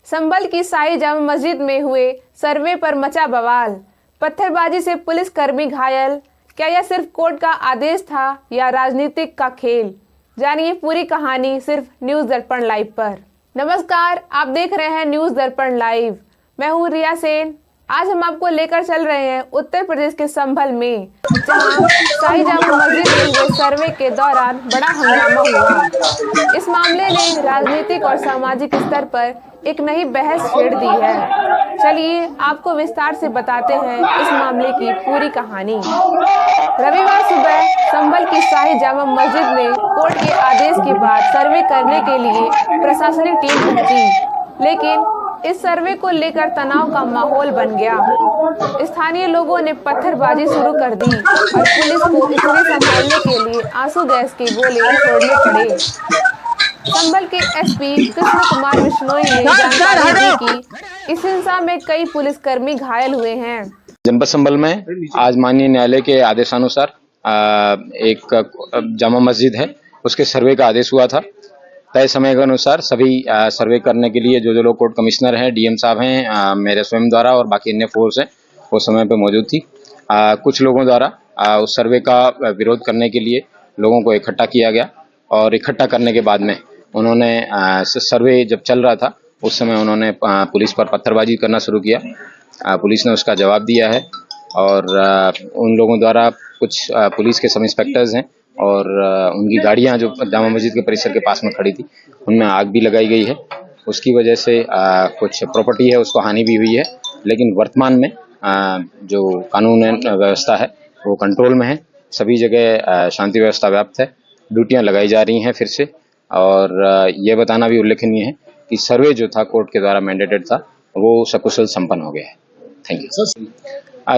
संभल की शाही जामा मस्जिद में हुए सर्वे पर मचा बवाल। पत्थरबाजी से पुलिस कर्मी घायल। क्या यह सिर्फ कोर्ट का आदेश था या राजनीतिक का खेल? जानिए पूरी कहानी सिर्फ न्यूज दर्पण लाइव पर। नमस्कार, आप देख रहे हैं न्यूज दर्पण लाइव। मैं हूँ रिया सेन। आज हम आपको लेकर चल रहे हैं उत्तर प्रदेश के संभल में, जहां शाही जामा मस्जिद में हुए सर्वे के दौरान बड़ा हंगामा हुआ। इस मामले ने राजनीतिक और सामाजिक स्तर पर एक नई बहस छेड़ दी है। चलिए आपको विस्तार से बताते हैं इस मामले की पूरी कहानी। रविवार सुबह संभल की शाही जामा मस्जिद में कोर्ट के आदेश के बाद सर्वे करने के लिए प्रशासनिक टीम पहुंची, लेकिन इस सर्वे को लेकर तनाव का माहौल बन गया। स्थानीय लोगों ने पत्थरबाजी शुरू कर दी और पुलिस को स्थिति संभालने के लिए आंसू गैस के गोले छोड़ने पड़े। संभल के एसपी कृष्ण कुमार बिश्नोई ने जानकारी दी कि इस हिंसा में कई पुलिसकर्मी घायल हुए हैं। जनपद संभल में आज माननीय न्यायालय के आदेशानुसार एक जामा मस्जिद है, उसके सर्वे का आदेश हुआ था। तय समय के अनुसार सभी सर्वे करने के लिए जो लोग कोर्ट कमिश्नर हैं, डीएम साहब हैं, मेरे स्वयं द्वारा और बाकी अन्य फोर्स हैं, वो समय पे मौजूद थी। कुछ लोगों द्वारा उस सर्वे का विरोध करने के लिए लोगों को इकट्ठा किया गया और इकट्ठा करने के बाद में उन्होंने सर्वे जब चल रहा था उस समय उन्होंने पुलिस पर पत्थरबाजी करना शुरू किया। पुलिस ने उसका जवाब दिया है और उन लोगों द्वारा कुछ पुलिस के सब इंस्पेक्टर्स हैं और उनकी गाड़ियां जो जामा मस्जिद के परिसर के पास में खड़ी थी उनमें आग भी लगाई गई है। उसकी वजह से कुछ प्रॉपर्टी है उसको हानि भी हुई है, लेकिन वर्तमान में जो कानून व्यवस्था है वो कंट्रोल में है। सभी जगह शांति व्यवस्था व्याप्त है, ड्यूटियां लगाई जा रही हैं फिर से। और ये बताना भी उल्लेखनीय है कि सर्वे जो था कोर्ट के द्वारा मैंडेटेड था वो सकुशल संपन्न हो गया है। Thank you.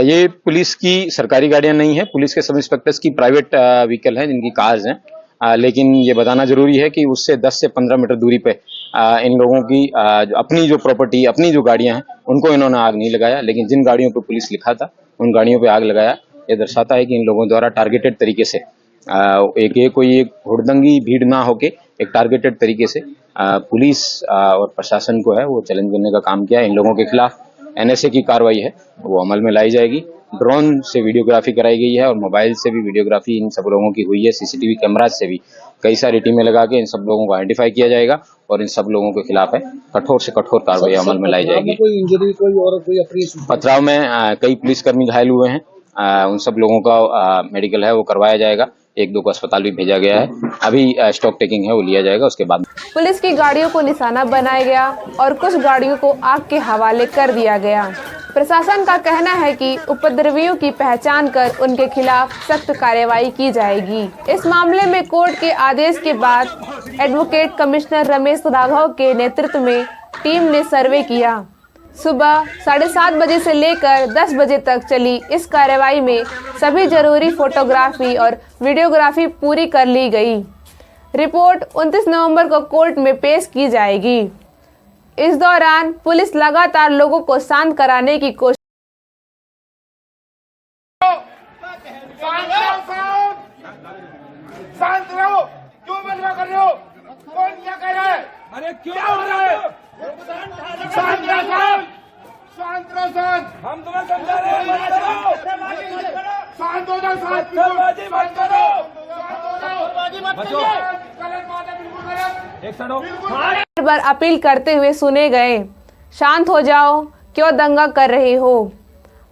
ये पुलिस की सरकारी गाड़ियां नहीं है, पुलिस के सब इंस्पेक्टर्स की प्राइवेट व्हीकल है जिनकी कार्स हैं। लेकिन ये बताना जरूरी है कि उससे 10 से 15 मीटर दूरी पे इन लोगों की अपनी जो प्रॉपर्टी, अपनी जो गाड़ियां हैं उनको इन्होंने आग नहीं लगाया, लेकिन जिन गाड़ियों पे पुलिस लिखा था उन गाड़ियों पे आग लगाया। ये दर्शाता है कि इन लोगों द्वारा टारगेटेड तरीके से कोई एक हुड़दंगी भीड़ ना होके एक टारगेटेड तरीके से पुलिस और प्रशासन को है वो चैलेंज करने का काम किया। इन लोगों के खिलाफ एनएसए की कार्रवाई है वो अमल में लाई जाएगी। ड्रोन से वीडियोग्राफी कराई गई है और मोबाइल से भी वीडियोग्राफी इन सब लोगों की हुई है। सीसीटीवी कैमराज से भी कई सारी टीमें लगा के इन सब लोगों को आइडेंटिफाई किया जाएगा और इन सब लोगों के खिलाफ है कठोर से कठोर कार्रवाई अमल में लाई जाएगी। कोई इंजरी, कोई और कोई अपनी पथराव में कई पुलिसकर्मी घायल हुए हैं। उन सब लोगों का मेडिकल है वो करवाया जाएगा। एक दो को अस्पताल भी भेजा गया है। अभी स्टॉक टेकिंग है वो लिया जाएगा। उसके बाद पुलिस की गाड़ियों को निशाना बनाया गया और कुछ गाड़ियों को आग के हवाले कर दिया गया। प्रशासन का कहना है कि उपद्रवियों की पहचान कर उनके खिलाफ सख्त कार्रवाई की जाएगी। इस मामले में कोर्ट के आदेश के बाद एडवोकेट कमिश्नर रमेश राघव के नेतृत्व में टीम ने सर्वे किया। सुबह 7:30 बजे से लेकर 10 बजे तक चली इस कार्रवाई में सभी जरूरी फोटोग्राफी और वीडियोग्राफी पूरी कर ली गई। रिपोर्ट 29 नवंबर को कोर्ट में पेश की जाएगी। इस दौरान पुलिस लगातार लोगों को शांत कराने की कोशिश। शांत रहो, क्यों बदला कर रहे हो? कौन क्या कह रहा है? अरे क्या हो रहा है? शांत रहो, शांत रहो, शांत। हम तुम्हें समझा रहे हैं, मत करो। शांत हो जाओ, शांत मत करो। बार अपील करते हुए सुने गए, शांत हो जाओ, क्यों दंगा कर रहे हो।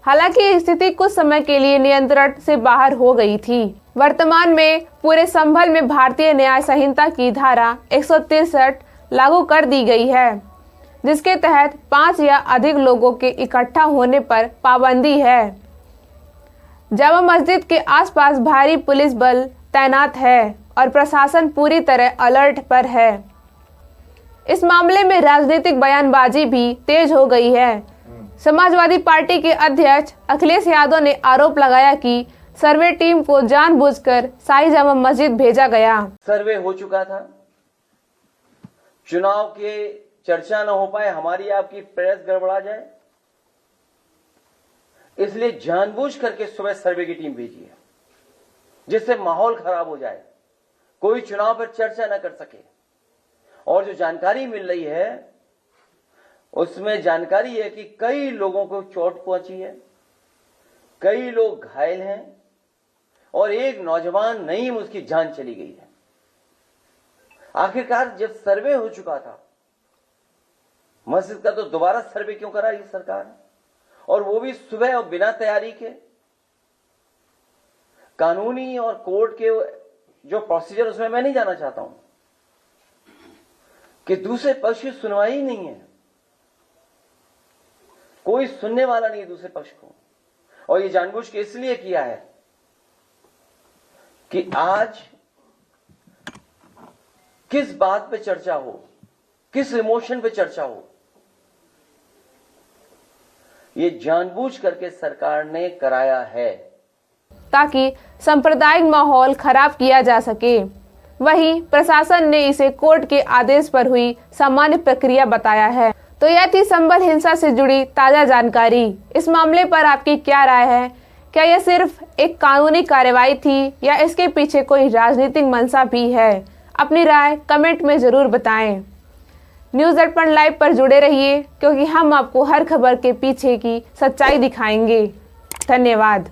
हालांकि स्थिति कुछ समय के लिए नियंत्रण से बाहर हो गई थी। वर्तमान में पूरे संभल में भारतीय न्याय संहिता की धारा 163 लागू कर दी गई है, जिसके तहत 5 या अधिक लोगों के इकट्ठा होने पर पाबंदी है। जामा मस्जिद के आसपास भारी पुलिस बल तैनात है और प्रशासन पूरी तरह अलर्ट पर है। इस मामले में राजनीतिक बयानबाजी भी तेज हो गई है। समाजवादी पार्टी के अध्यक्ष अखिलेश यादव ने आरोप लगाया कि सर्वे टीम को जानबूझकर शाही जामा मस्जिद भेजा गया। सर्वे हो चुका था, चुनाव के चर्चा न हो पाए, हमारी आपकी प्रेस गड़बड़ा जाए, इसलिए जानबूझ करके सुबह सर्वे की टीम भेजी है, जिससे माहौल खराब हो जाए, कोई चुनाव पर चर्चा न कर सके। और जो जानकारी मिल रही है उसमें जानकारी है कि कई लोगों को चोट पहुंची है, कई लोग घायल हैं और एक नौजवान नईम उसकी जान चली गई है। आखिरकार जब सर्वे हो चुका था मस्जिद का, तो दोबारा सर्वे क्यों करा ये सरकार ने, और वो भी सुबह और बिना तैयारी के। कानूनी और कोर्ट के जो प्रोसीजर उसमें मैं नहीं जाना चाहता हूं कि दूसरे पक्ष की सुनवाई ही नहीं है, कोई सुनने वाला नहीं है दूसरे पक्ष को। और ये जानबूझ के इसलिए किया है कि आज किस बात पे चर्चा हो, किस इमोशन पे चर्चा हो, ये जानबूझ करके सरकार ने कराया है ताकि सांप्रदायिक माहौल खराब किया जा सके। वहीं प्रशासन ने इसे कोर्ट के आदेश पर हुई सामान्य प्रक्रिया बताया है। तो यह थी संबल हिंसा से जुड़ी ताजा जानकारी। इस मामले पर आपकी क्या राय है? क्या यह सिर्फ एक कानूनी कार्रवाई थी या इसके पीछे कोई राजनीतिक मंशा भी है? अपनी राय कमेंट में जरूर बताएं। न्यूज़ दर्पण लाइव पर जुड़े रहिए, क्योंकि हम आपको हर खबर के पीछे की सच्चाई दिखाएंगे। धन्यवाद।